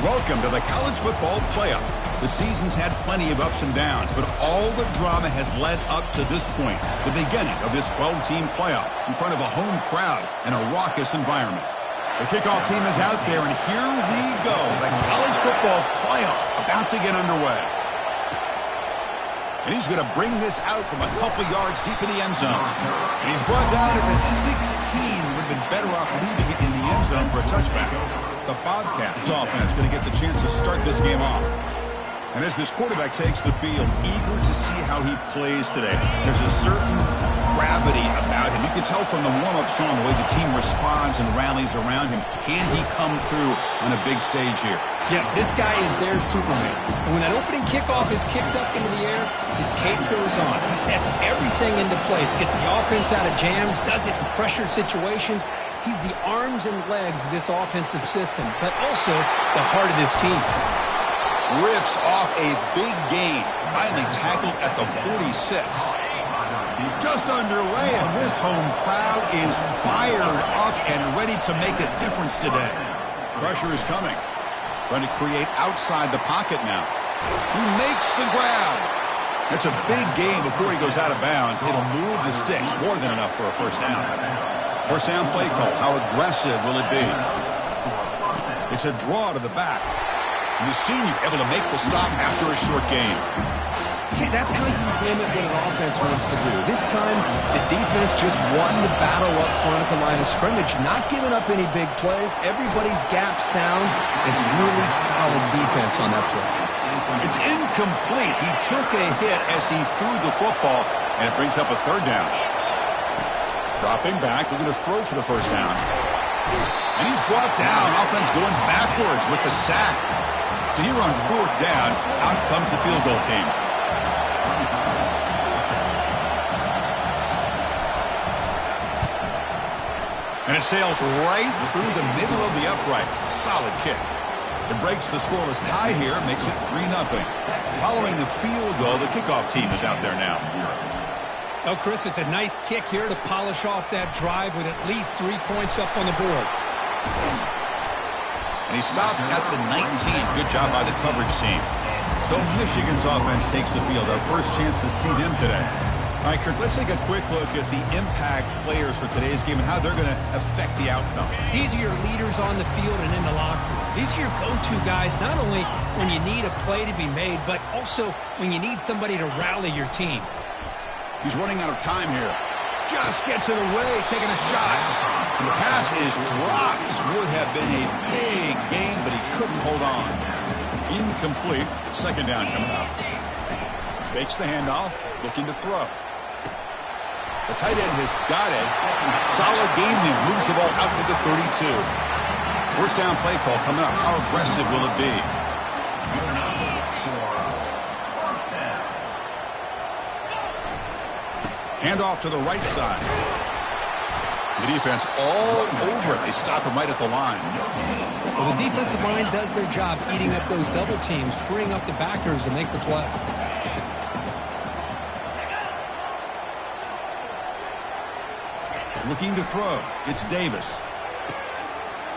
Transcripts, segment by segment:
Welcome to the college football playoff. The season's had plenty of ups and downs, but all the drama has led up to this point, the beginning of this 12-team playoff in front of a home crowd and a raucous environment. The kickoff team is out there, and here we go. The college football playoff about to get underway. And he's going to bring this out from a couple yards deep in the end zone. And he's brought down at the 16. Would have been better off leaving it in the end zone for a touchback. The Bobcats offense going to get the chance to start this game off. And as this quarterback takes the field, eager to see how he plays today. There's a certain gravity about him. You can tell from the warm-up song the way the team responds and rallies around him. Can he come through on a big stage here? Yeah, this guy is their Superman. And when that opening kickoff is kicked up into the air, his cape goes on. He sets everything into place, gets the offense out of jams, does it in pressure situations. He's the arms and legs of this offensive system, but also the heart of this team. Rips off a big gain, finally tackled at the 46. Just underway, and this home crowd is fired up and ready to make a difference today. Pressure is coming. Trying to create outside the pocket now. He makes the grab. That's a big gain before he goes out of bounds. It'll move the sticks, more than enough for a first down. First down play call. How aggressive will it be? It's a draw to the back. And the senior able to make the stop after a short gain. See, that's how you limit what an offense wants to do. This time, the defense just won the battle up front at the line of scrimmage, not giving up any big plays. Everybody's gap sound. It's really solid defense on that play. It's incomplete. He took a hit as he threw the football, and it brings up a third down. Dropping back, looking to throw for the first down. And he's brought down. Offense going backwards with the sack. So here on fourth down, out comes the field goal team. And it sails right through the middle of the uprights. Solid kick. It breaks the scoreless tie here, makes it 3-0. Following the field goal, the kickoff team is out there now. Oh, Chris, it's a nice kick here to polish off that drive with at least 3 points up on the board. And he stopped at the 19. Good job by the coverage team. So Michigan's offense takes the field. Our first chance to see them today. All right, Kirk, let's take a quick look at the impact players for today's game and how they're going to affect the outcome. These are your leaders on the field and in the locker room. These are your go-to guys, not only when you need a play to be made, but also when you need somebody to rally your team. He's running out of time here. Just gets it away, taking a shot. And the pass is dropped. Would have been a big gain, but he couldn't hold on. Incomplete. Second down coming up. Fakes the handoff, looking to throw. The tight end has got it. Solid gain there. Moves the ball out to the 32. First down play call coming up. How aggressive will it be? Handoff to the right side. The defense all over it. They stop him right at the line. Well, the defensive line does their job eating up those double teams, freeing up the backers to make the play. Looking to throw. It's Davis.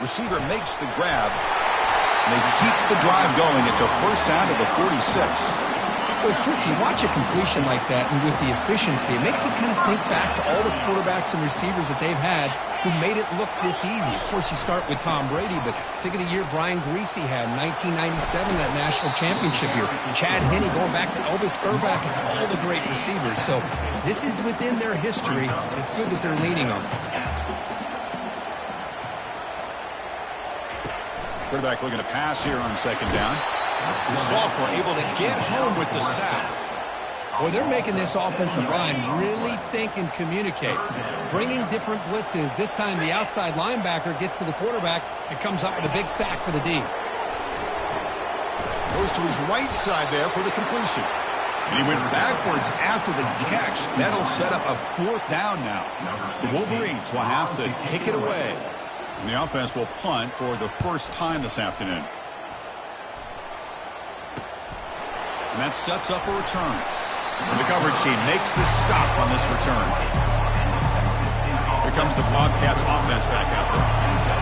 Receiver makes the grab. They keep the drive going. It's a first down to the 46. Well, Chris, you watch a completion like that, and with the efficiency, it makes you kind of think back to all the quarterbacks and receivers that they've had who made it look this easy. Of course, you start with Tom Brady, but think of the year Brian Greasy had in 1997, that national championship year. Chad Henne going back to Elvis Grbac and all the great receivers. So this is within their history. It's good that they're leaning on it. Quarterback looking to pass here on second down. The sophomore able to get home with the sack. Boy, they're making this offensive line really think and communicate. Bringing different blitzes. This time the outside linebacker gets to the quarterback and comes up with a big sack for the D. Goes to his right side there for the completion. And he went backwards after the catch. That'll set up a fourth down now. The Wolverines will have to kick it away. And the offense will punt for the first time this afternoon. And that sets up a return. And the coverage team makes the stop on this return. Here comes the Bobcats offense back out there.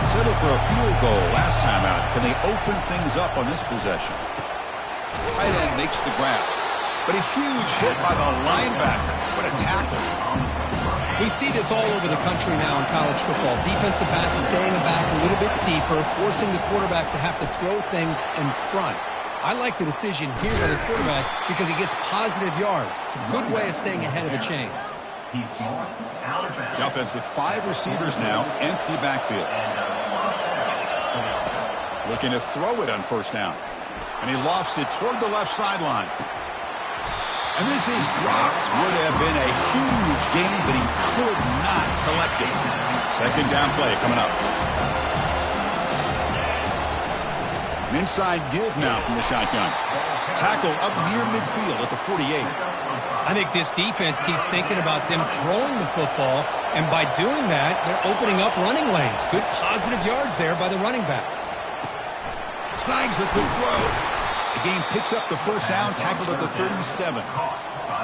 Settled for a field goal last time out. Can they open things up on this possession? Tight end makes the grab. But a huge hit by the linebacker. What a tackle. We see this all over the country now in college football. Defensive backs staying back a little bit deeper, forcing the quarterback to have to throw things in front. I like the decision here by the quarterback because he gets positive yards. It's a good way of staying ahead of the chains. The offense with 5 receivers now, empty backfield. Looking to throw it on first down. And he lofts it toward the left sideline. And this is dropped. Would have been a huge gain, but he could not collect it. Second down play coming up. An inside give now from the shotgun. Tackle up near midfield at the 48. I think this defense keeps thinking about them throwing the football, and by doing that, they're opening up running lanes. Good positive yards there by the running back. Snags the good throw. The game picks up the first down, tackled at the 37.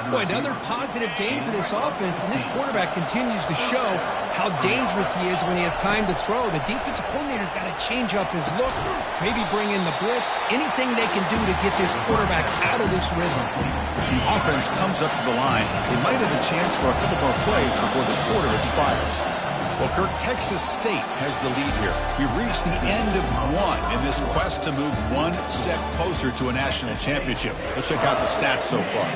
Boy, another positive game for this offense, and this quarterback continues to show how dangerous he is when he has time to throw. The defensive coordinator's got to change up his looks, maybe bring in the blitz, anything they can do to get this quarterback out of this rhythm. The offense comes up to the line. They might have a chance for a couple more plays before the quarter expires. Well, Kirk, Texas State has the lead here. We've reached the end of one in this quest to move one step closer to a national championship. Let's check out the stats so far.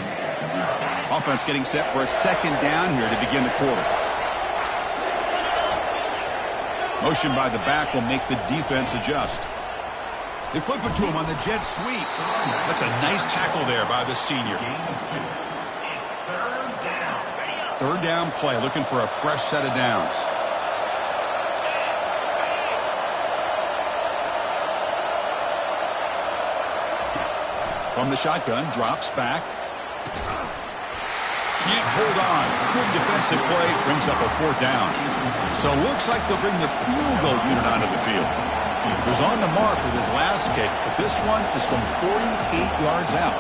Offense getting set for a second down here to begin the quarter. Motion by the back will make the defense adjust. They flip it to him on the jet sweep. That's a nice tackle there by the senior. Third down play, looking for a fresh set of downs. From the shotgun, drops back. Can't hold on. Good defensive play, brings up a fourth down. So looks like they'll bring the field goal unit onto the field. He was on the mark with his last kick, but this one is from 48 yards out.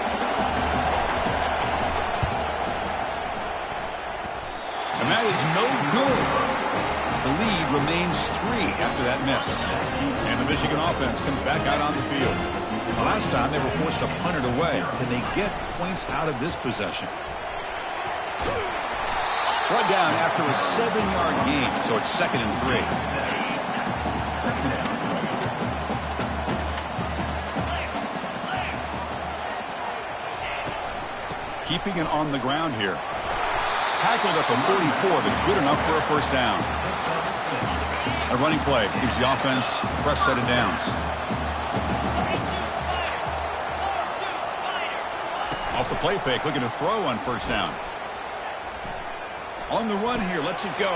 And that is no good. The lead remains 3 after that miss. And the Michigan offense comes back out on the field. The last time they were forced to punt it away. Can they get points out of this possession? Brought down after a 7-yard gain, so it's 2nd and 3. Keeping it on the ground here. Tackled at the 44, but good enough for a first down. A running play gives the offense a fresh set of downs. Off the play fake, looking to throw on first down. On the run here, lets it go.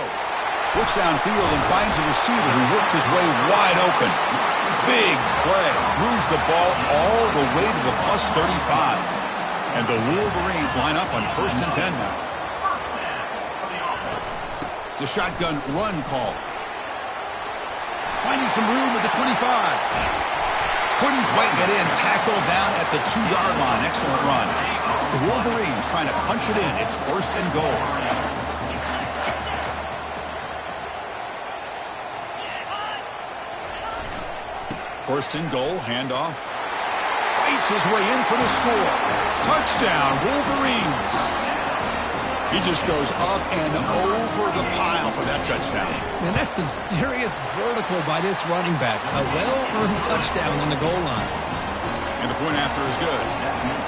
Looks downfield and finds a receiver who worked his way wide open. Big play. Moves the ball all the way to the plus 35. And the Wolverines line up on 1st and 10 now. It's a shotgun run call. Finding some room at the 25. Couldn't quite get in. Tackled down at the 2-yard line. Excellent run. The Wolverines trying to punch it in. It's 1st and goal. First and goal, handoff. Fights his way in for the score. Touchdown, Wolverines. He just goes up and over the pile for that touchdown. Man, that's some serious vertical by this running back. A well-earned touchdown on the goal line. And the point after is good.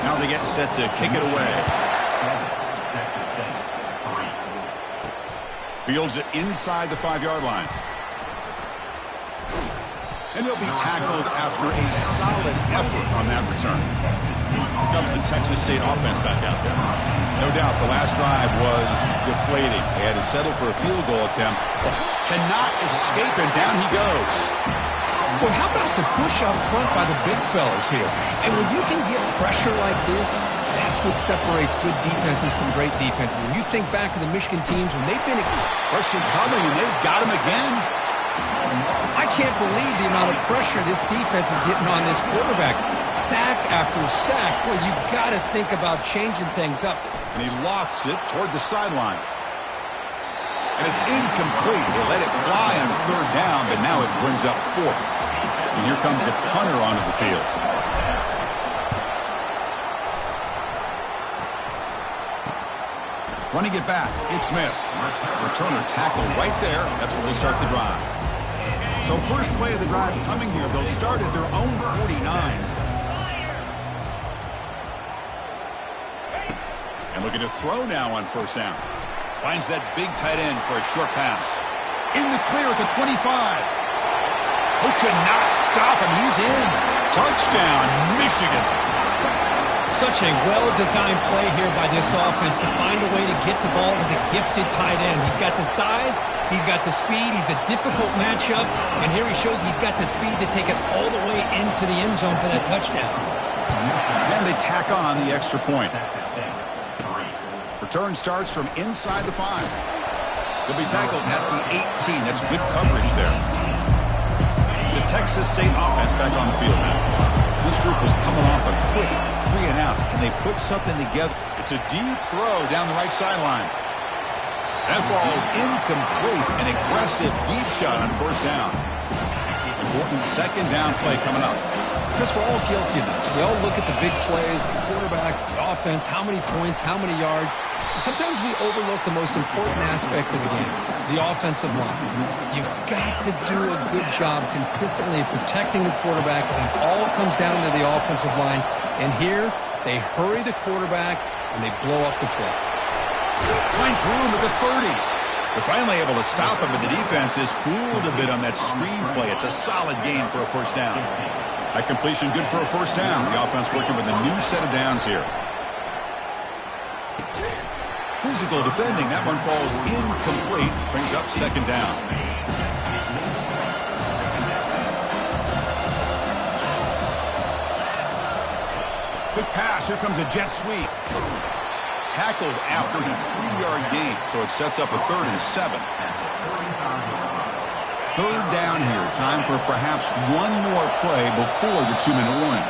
Now they get set to kick it away. Fields it inside the 5-yard line. And he'll be tackled after a solid effort on that return. Here comes the Texas State offense back out there. No doubt the last drive was deflating. They had to settle for a field goal attempt. Cannot escape, and down he goes. Well, how about the push up front by the big fellas here? And when you can get pressure like this, that's what separates good defenses from great defenses. And you think back to the Michigan teams when they've been pressure coming, and they've got him again. I can't believe the amount of pressure this defense is getting on this quarterback. Sack after sack. Well, you got to think about changing things up. And he lofts it toward the sideline. And it's incomplete. They let it fly on third down, but now it brings up fourth. And here comes the punter onto the field. Running it back, it's Smith. Returner tackle right there. That's where they start the drive. So first play of the drive coming here. They'll start at their own 49. And looking to throw now on first down. Finds that big tight end for a short pass. In the clear at the 25. Who cannot stop him? He's in. Touchdown, Michigan. Such a well-designed play here by this offense to find a way to get the ball to the gifted tight end. He's got the size, he's got the speed, he's a difficult matchup, and here he shows he's got the speed to take it all the way into the end zone for that touchdown. And they tack on the extra point. Return starts from inside the 5. He'll be tackled at the 18. That's good coverage there. The Texas State offense back on the field now. This group was coming off a quick 3-and-out. Can they put something together? It's a deep throw down the right sideline. That ball is incomplete. An aggressive deep shot on first down. Important second down play coming up. Chris, we're all guilty of this. We all look at the big plays, the quarterbacks, the offense, how many points, how many yards. And sometimes we overlook the most important aspect of the game, the offensive line. You've got to do a good job consistently protecting the quarterback, and it all comes down to the offensive line. And here, they hurry the quarterback, and they blow up the play. Finds room at the 30. They're finally able to stop him, but the defense is fooled a bit on that screen play. It's a solid gain for a first down. That completion good for a first down. The offense working with a new set of downs here. Physical defending. That one falls incomplete. Brings up second down. Good pass. Here comes a jet sweep. Tackled after his 3-yard gain. So it sets up a 3rd and 7. Third down here. Time for perhaps one more play before the 2-minute warning.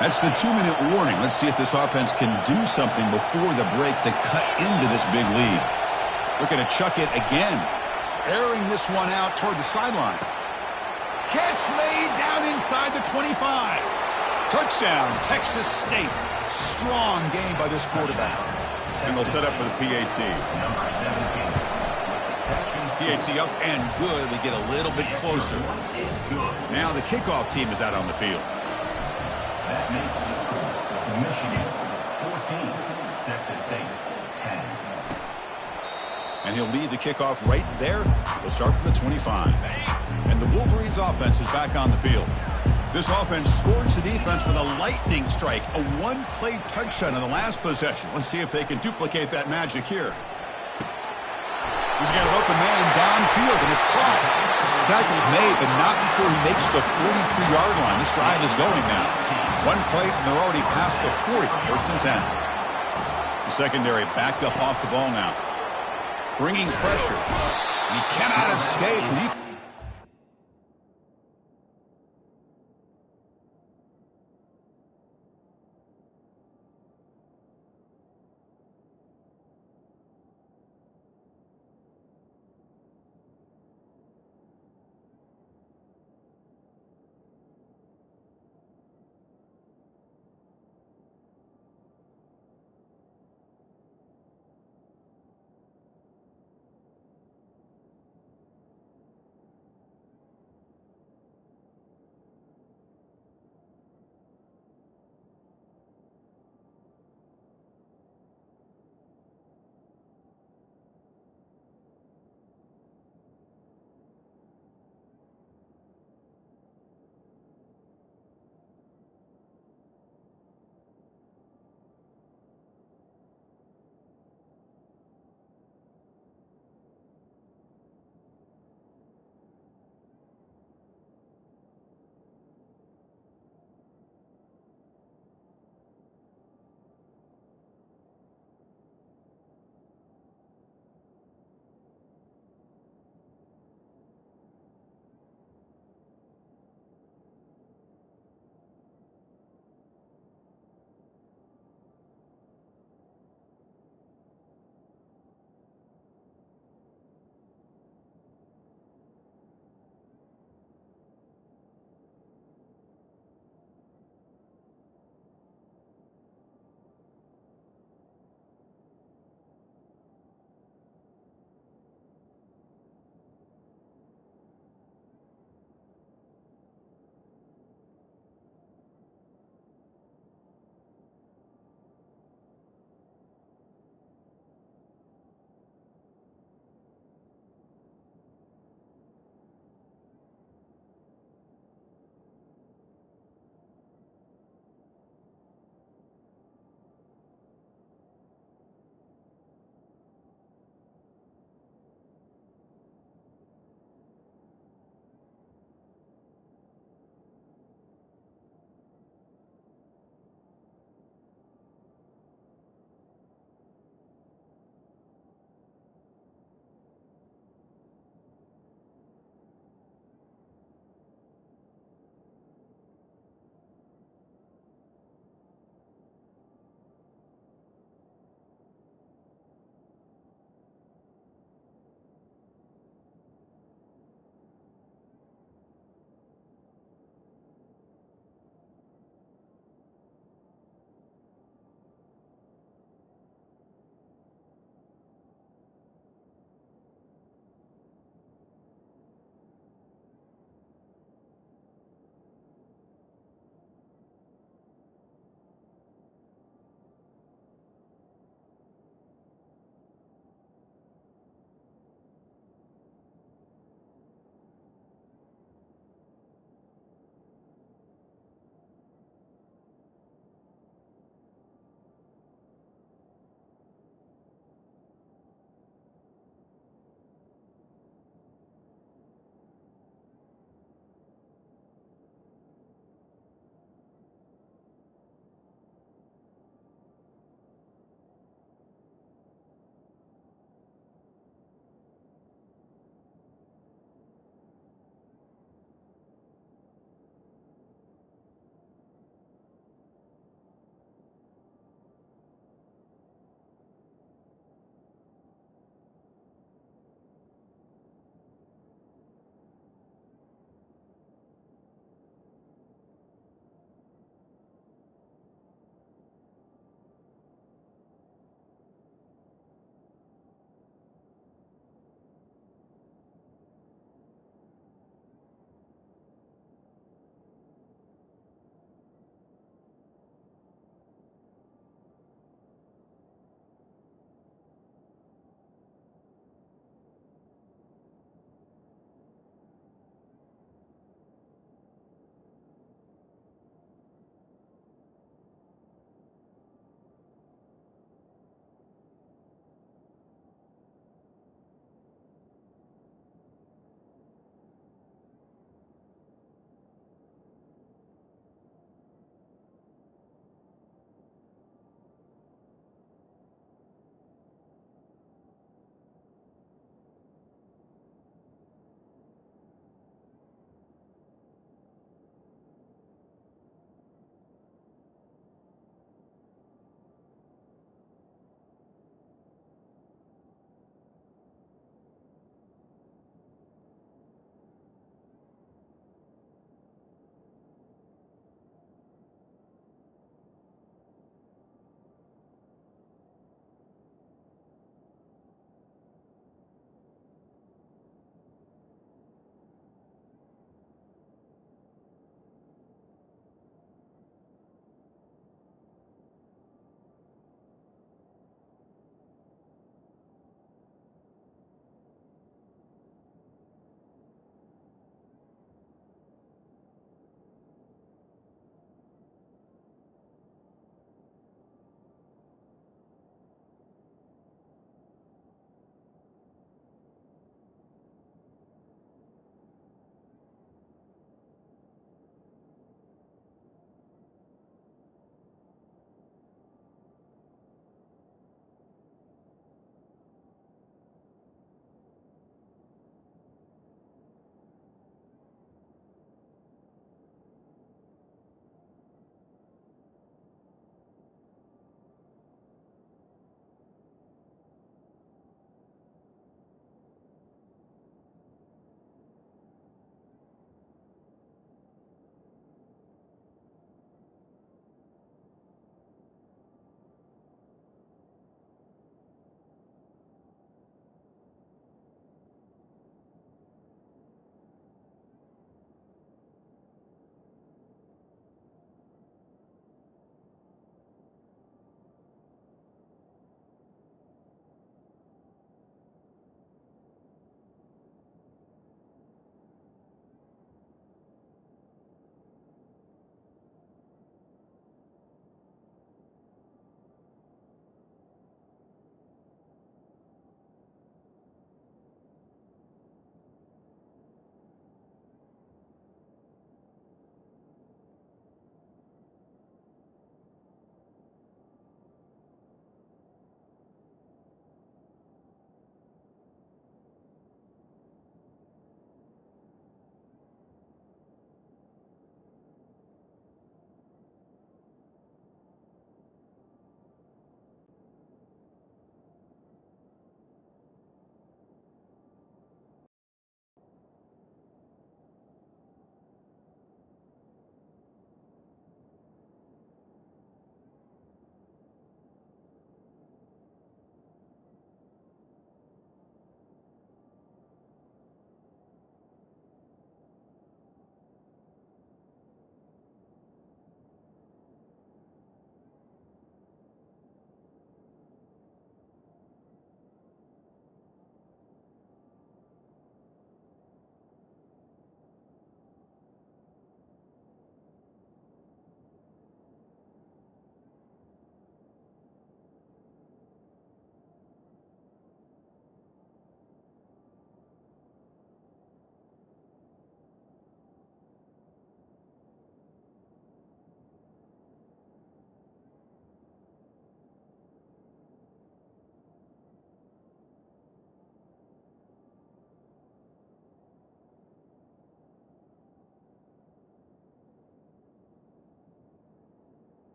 That's the 2-minute warning. Let's see if this offense can do something before the break to cut into this big lead. Looking to chuck it again. Airing this one out toward the sideline. Catch made down inside the 25. Touchdown, Texas State. Strong game by this quarterback. And they'll set up for the PAT. PAT up and good. They get a little bit closer. Now the kickoff team is out on the field. That makes the score. Michigan 14, Texas State 10. And he'll lead the kickoff right there. They'll start from the 25. And the Wolverines offense is back on the field. This offense scores the defense with a lightning strike. A one-play touchdown in the last possession. Let's see if they can duplicate that magic here. He's got an open man downfield, and it's caught. Tackle's made, but not before he makes the 43-yard line. This drive is going now. One play, and they're already past the 40. 1st and 10. The secondary backed up off the ball now. Bringing pressure. He cannot escape.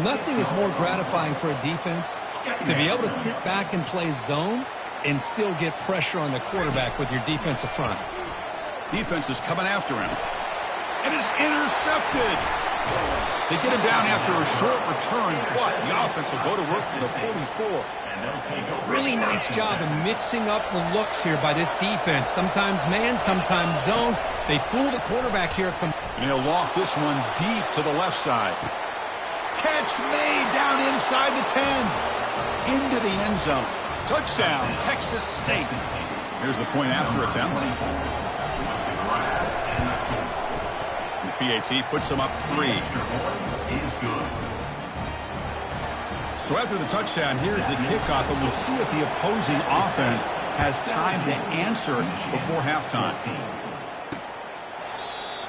Nothing is more gratifying for a defense to be able to sit back and play zone and still get pressure on the quarterback with your defensive front. Defense is coming after him. And is intercepted. They get him down after a short return, but the offense will go to work from the 44. Really nice job of mixing up the looks here by this defense. Sometimes man, sometimes zone. They fool the quarterback here. And he'll loft this one deep to the left side. Catch made down inside the 10. Into the end zone. Touchdown, Texas State. Here's the point after attempt. The PAT puts them up 3. So after the touchdown, here's the kickoff, and we'll see if the opposing offense has time to answer before halftime.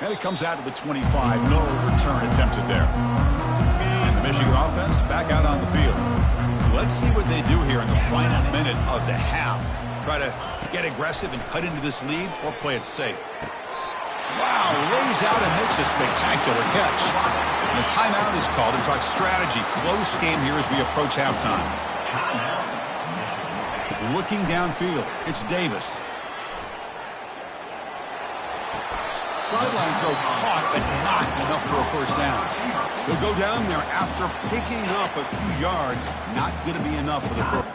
And it comes out to the 25. No return attempted there. And the Michigan offense back out on the field. Let's see what they do here in the final minute of the half. Try to get aggressive and cut into this lead or play it safe. Wow, lays out and makes a spectacular catch. And a timeout is called and talks strategy. Close game here as we approach halftime. Looking downfield, it's Davis. Sideline throw caught, but not enough for a first down. He'll go down there after picking up a few yards. Not going to be enough for the first.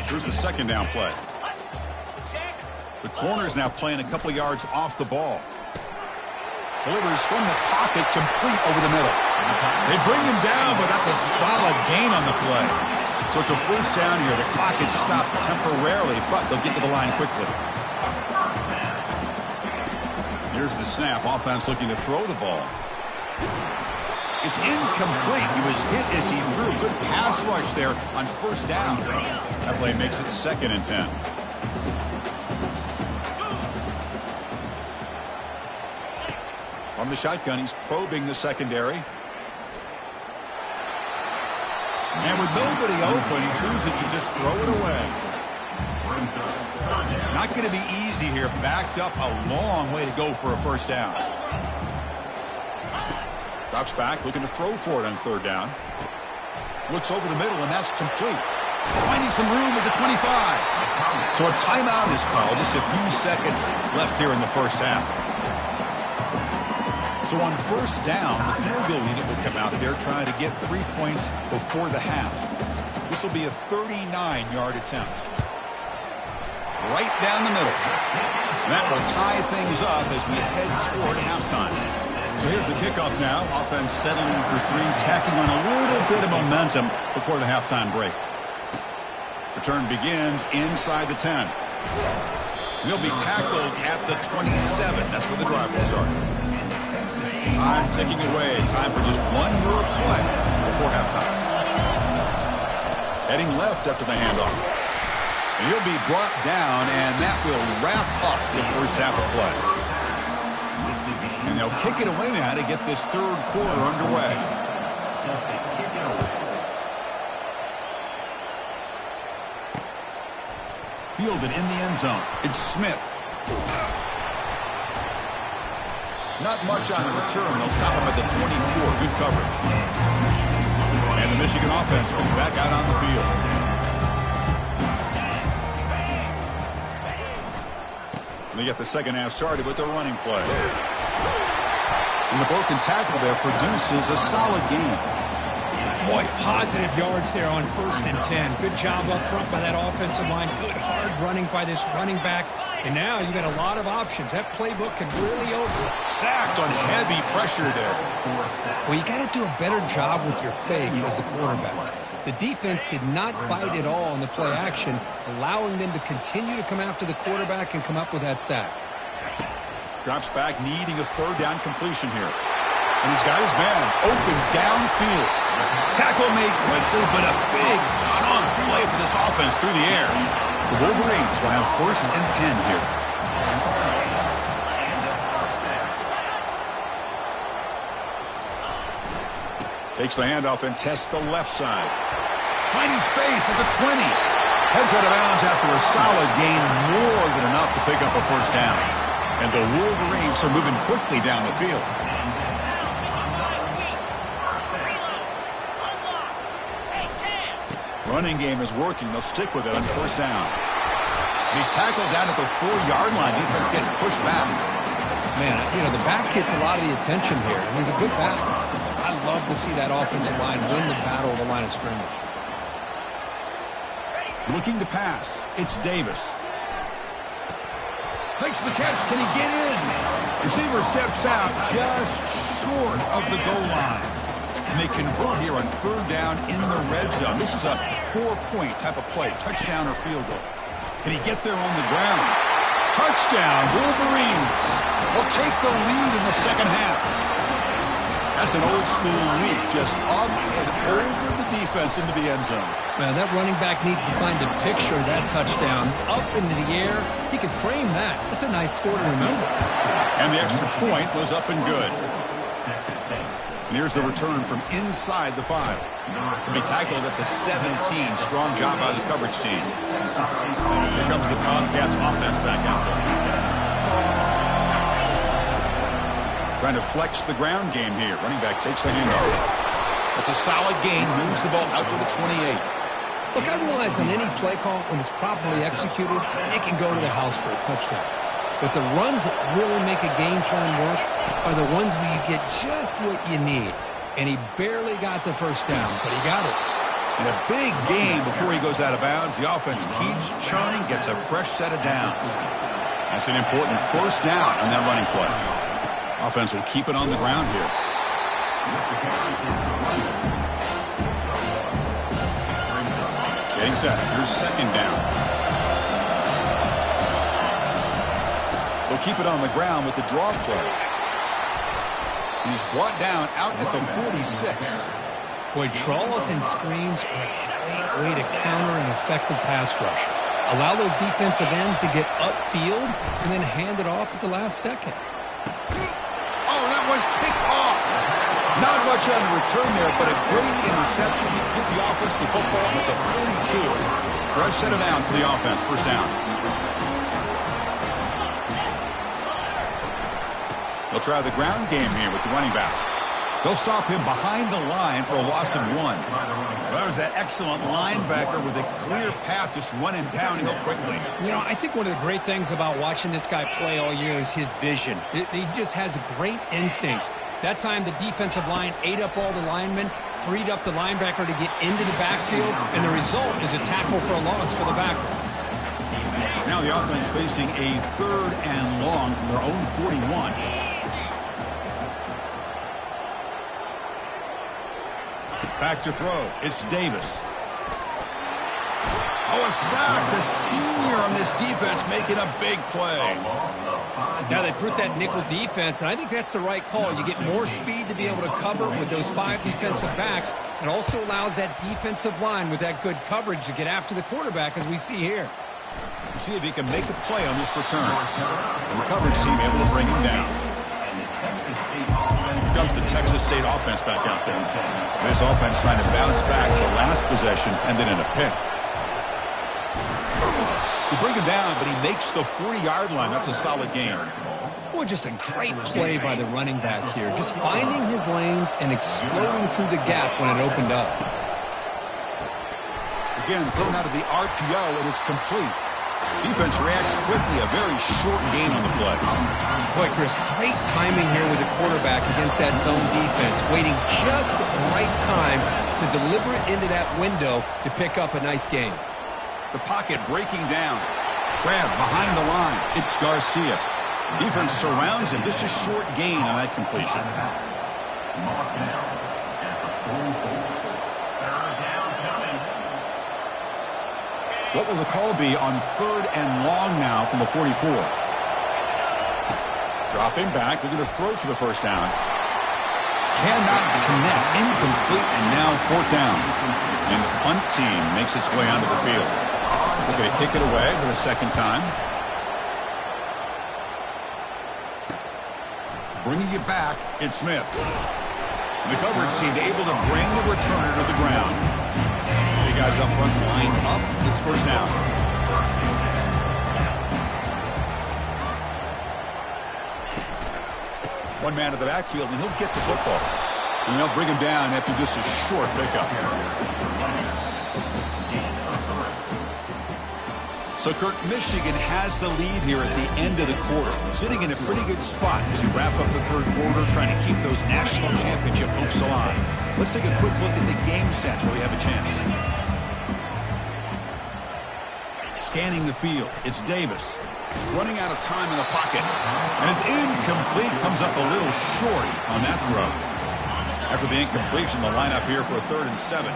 Here's the second down play. The corner is now playing a couple of yards off the ball. Delivers from the pocket, complete over the middle. They bring him down, but that's a solid gain on the play. So it's a first down here. The clock is stopped temporarily, but they'll get to the line quickly. Here's the snap. Offense looking to throw the ball. It's incomplete. He was hit as he threw. Good pass rush there on first down. That play makes it 2nd and 10. From the shotgun, he's probing the secondary. And with nobody open, he chooses to just throw it away. Not going to be easy here. Backed up a long way to go for a first down. Drops back, looking to throw for it on third down. Looks over the middle, and that's complete. Finding some room at the 25. So a timeout is called. Just a few seconds left here in the first half. So on first down, the field goal unit will come out there trying to get 3 points before the half. This will be a 39-yard attempt. Right down the middle. That will tie things up as we head toward halftime. So here's the kickoff now. Offense settling for 3, tacking on a little bit of momentum before the halftime break. Return begins inside the 10. He'll be tackled at the 27. That's where the drive will start. Time ticking away. Time for just one more play before halftime. Heading left after the handoff. And he'll be brought down, and that will wrap up the first half of play. And they'll kick it away now to get this third quarter underway. Fielded in the end zone. It's Smith. Not much on the return. They'll stop him at the 24. Good coverage. And the Michigan offense comes back out on the field. They get the second half started with their running play. And the broken tackle there produces a solid gain. Boy, positive yards there on 1st and 10. Good job up front by that offensive line. Good hard running by this running back. And now you got a lot of options. That playbook can really open. Sacked on heavy pressure there. Well, you got to do a better job with your fake as the quarterback. The defense did not bite at all in the play action, allowing them to continue to come after the quarterback and come up with that sack. Drops back, needing a third down completion here. And he's got his man open downfield. Tackle made quickly, but a big chunk play for this offense through the air. The Wolverines will have 1st and 10 here. Takes the handoff and tests the left side. Finding space at the 20. Heads out of bounds after a solid gain, more than enough to pick up a 1st down. And the Wolverines are moving quickly down the field. Running game is working. They'll stick with it on 1st down. He's tackled down at the 4-yard line. Defense getting pushed back. Man, you know, the back gets a lot of the attention here. I mean, he's a good back. I love to see that offensive line win the battle of the line of scrimmage. Looking to pass. It's Davis. Makes the catch. Can he get in? Receiver steps out just short of the goal line. And they convert here on 3rd down in the red zone. This is a 4-point type of play. Touchdown or field goal. Can he get there on the ground? Touchdown, Wolverines. They'll take the lead in the second half. That's an old-school leap, just up and over the defense into the end zone. Well, that running back needs to find a picture of that touchdown. Up into the air, he can frame that. That's a nice score to remember. And the extra point was up and good. And here's the return from inside the 5. To be tackled at the 17. Strong job by the coverage team. Here comes the Tomcats offense back out there. Trying to flex the ground game here. Running back takes the handoff. It's a solid gain. Moves the ball out to the 28. Look, I realize on any play call, when it's properly executed, it can go to the house for a touchdown. But the runs that really make a game plan work are the ones where you get just what you need. And he barely got the 1st down, but he got it. In a big game before he goes out of bounds, the offense keeps churning, gets a fresh set of downs. That's an important 1st down on that running play. Offense will keep it on the ground here. Getting set. Here's 2nd down. They'll keep it on the ground with the draw play. He's brought down out at the 46. Boy, draws and screens are a great way to counter an effective pass rush. Allow those defensive ends to get upfield and then hand it off at the last second. Oh, that one's picked off. Not much on the return there, but a great interception to give the offense the football at the 42. Fresh set of downs for the offense. 1st down. They'll try the ground game here with the running back. They'll stop him behind the line for a loss of 1. Well, that was that excellent linebacker with a clear path just running downhill quickly. You know, I think one of the great things about watching this guy play all year is his vision. He just has great instincts. That time the defensive line ate up all the linemen, freed up the linebacker to get into the backfield, and the result is a tackle for a loss for the backer. Now the offense facing a 3rd and long from their own 41. Back to throw. It's Davis. Oh, a sack. The senior on this defense making a big play. Now they put that nickel defense, and I think that's the right call. You get more speed to be able to cover with those 5 defensive backs, and also allows that defensive line with that good coverage to get after the quarterback, as we see here. We'll see if he can make a play on this return. And the coverage team able to bring him down. Here comes the Texas State offense back out there. This offense trying to bounce back the last possession and then in a pick. They bring him down, but he makes the 40-yard line. That's a solid game. Well, Boy, just a great play by the running back here. Just finding his lanes and exploding through the gap when it opened up. Again, thrown out of the RPO, and it's complete. Defense reacts quickly. A very short gain on the play. Boy, Chris, great timing here with the quarterback against that zone defense. Waiting just the right time to deliver it into that window to pick up a nice gain. The pocket breaking down. Grab behind the line. It's Garcia. Defense surrounds him. Just a short gain on that completion. Mark down at the 44. Third down coming. What will the call be on 3rd and long now from the 44? Dropping back. They're going to throw for the first down. Cannot connect. Incomplete, and now 4th down. And the punt team makes its way onto the field. They're going to kick it away for the second time. Bringing it back, it's Smith. The coverage seemed able to bring the returner to the ground. The guys up front lined up. It's first down. One man in the backfield, and he'll get the football. And they'll bring him down after just a short pickup. So, Kirk, Michigan has the lead here at the end of the quarter, sitting in a pretty good spot as we wrap up the 3rd quarter, trying to keep those national championship hopes alive. Let's take a quick look at the game sets where we have a chance. Scanning the field, it's Davis. Running out of time in the pocket. And it's incomplete, comes up a little short on that throw. After the incompletion, the lineup here for a 3rd and 7.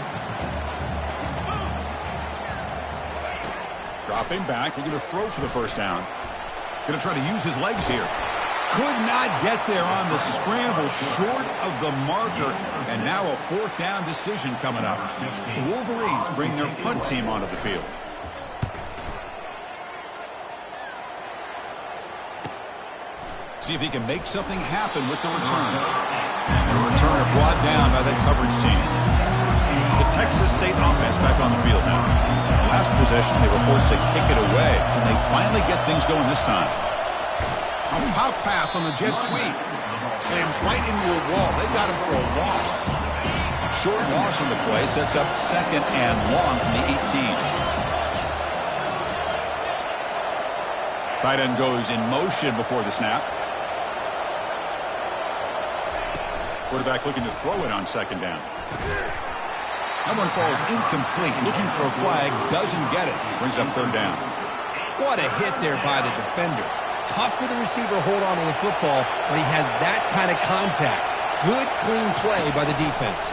Dropping back, we're going to throw for the first down. Going to try to use his legs here. Could not get there on the scramble, short of the marker. And now a 4th down decision coming up. The Wolverines bring their punt team onto the field. See if he can make something happen with the return. The returner brought down by that coverage team. The Texas State offense back on the field now. Last possession, they were forced to kick it away. Can they finally get things going this time? A pop pass on the jet sweep. Slams right into a wall. They got him for a loss. Short loss on the play sets up 2nd and long from the 18. Tight end goes in motion before the snap. Quarterback looking to throw it on 2nd down. That one falls incomplete. Looking for a flag. Doesn't get it. Brings up 3rd down. What a hit there by the defender. Tough for the receiver to hold on to the football when he has that kind of contact. Good, clean play by the defense.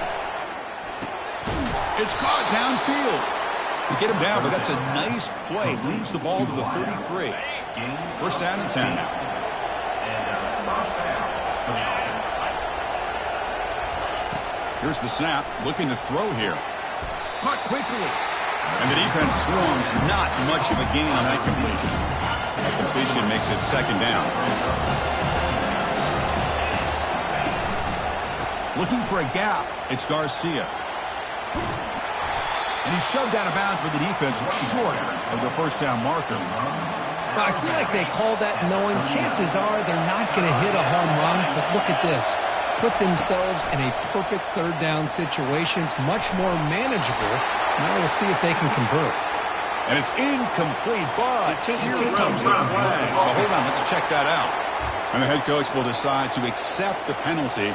It's caught downfield. They get him down, but that's a nice play. Moves the ball to the 33. First down and 10 now. Here's the snap, looking to throw here. Caught quickly. And the defense swarms, not much of a gain on that completion. That completion makes it 2nd down. Looking for a gap, it's Garcia. And he's shoved out of bounds by the defense, short of the first down marker. Now, I feel like they called that knowing chances are they're not going to hit a home run, but look at this. Put themselves in a perfect 3rd down situation. It's much more manageable. Now we'll see if they can convert. And it's incomplete, but here comes the flag. So hold on, let's check that out. And the head coach will decide to accept the penalty.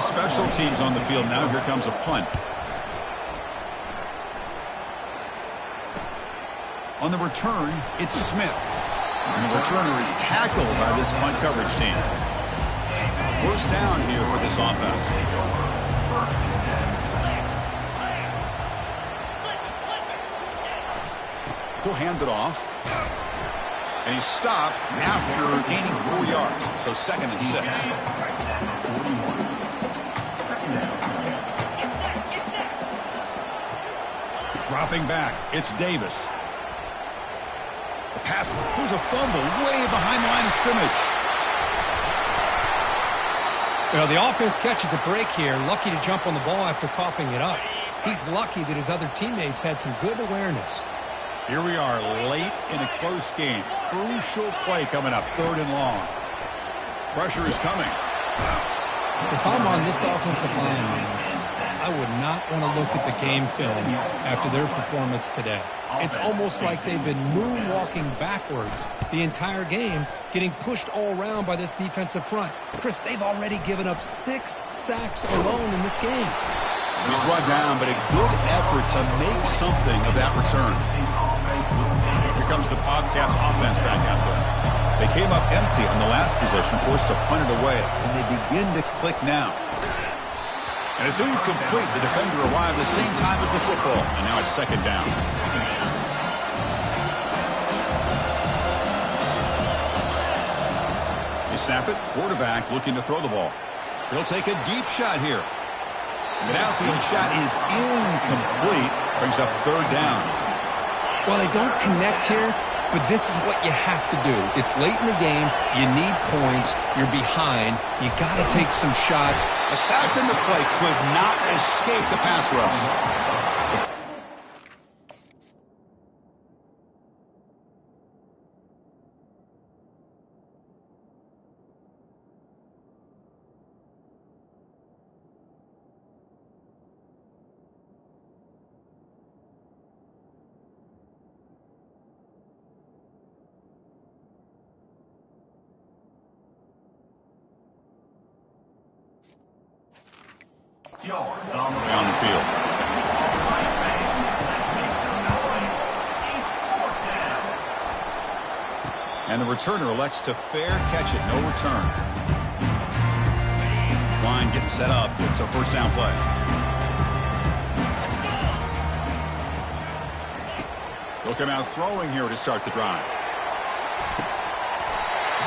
Special teams on the field now. Here comes a punt. On the return, it's Smith. And the returner is tackled by this punt coverage team. First down here for this offense. He'll hand it off. And he's stopped after gaining 4 yards. So 2nd and 6. 41. Second down. Dropping back, it's Davis. The pass, here's a fumble way behind the line of scrimmage. Well, the offense catches a break here, lucky to jump on the ball after coughing it up. He's lucky that his other teammates had some good awareness. Here we are late in a close game. Crucial play coming up, 3rd and long. Pressure is coming. If I'm on this offensive line, I would not want to look at the game film after their performance today. It's almost like they've been moonwalking backwards the entire game, getting pushed all around by this defensive front. Chris, they've already given up 6 sacks alone in this game. He's brought down, but a good effort to make something of that return. Here comes the Bobcats offense back out there. They came up empty on the last possession, forced to punt it away, and they begin to click now. And it's incomplete. The defender arrived at the same time as the football, and now it's 2nd down. They snap it. Quarterback looking to throw the ball. He'll take a deep shot here. The outfield shot is incomplete. Brings up 3rd down. Well, they don't connect here, but this is what you have to do. It's late in the game. You need points. You're behind. You got to take some shot. A sack in the play could not escape the pass rush. Yards on the On the field. And the returner elects to fair catch it. No return. This line getting set up. It's a 1st down play. They'll come out throwing here to start the drive.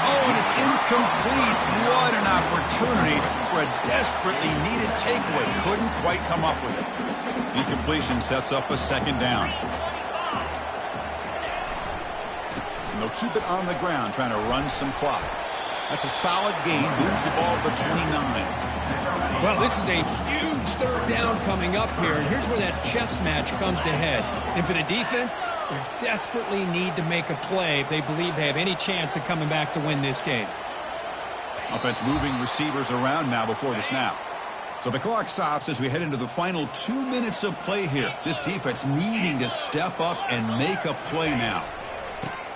Oh, and it's incomplete. What an opportunity for a desperately needed takeaway. Couldn't quite come up with it. Incompletion sets up a 2nd down. And they'll keep it on the ground, trying to run some clock. That's a solid gain. Moves the ball to the 29. Well, this is a huge 3rd down coming up here, and here's where that chess match comes to head. And for the defense, they desperately need to make a play if they believe they have any chance of coming back to win this game. Offense moving receivers around now before the snap. So the clock stops as we head into the final 2 minutes of play here. This defense needing to step up and make a play now.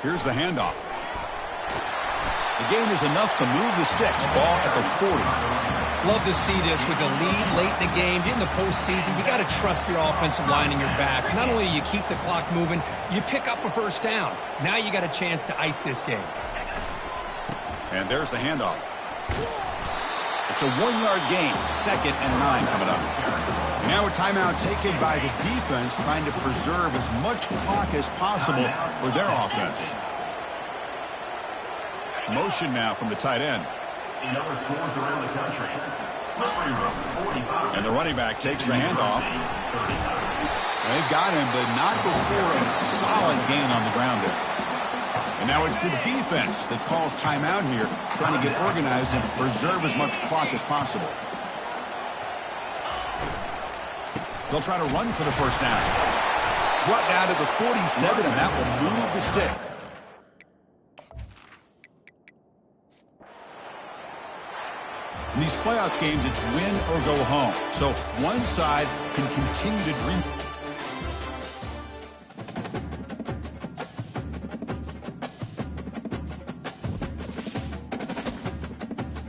Here's the handoff. The gain is enough to move the sticks. Ball at the 40. Love to see this with the lead late in the game. In the postseason, you got to trust your offensive line in your back. Not only do you keep the clock moving, you pick up a 1st down. Now you got a chance to ice this game. And there's the handoff. It's a 1-yard gain. 2nd and 9 coming up. Now a timeout taken by the defense, trying to preserve as much clock as possible for their offense. Motion now from the tight end. in other schools around the country. Slippery road, 45. And the running back takes the handoff. They've got him, but not before a solid gain on the ground there. And now it's the defense that calls timeout here, trying to get organized and preserve as much clock as possible. They'll try to run for the first down. Brought down to the 47, and that will move the stick. In these playoff games, it's win or go home. So one side can continue to dream.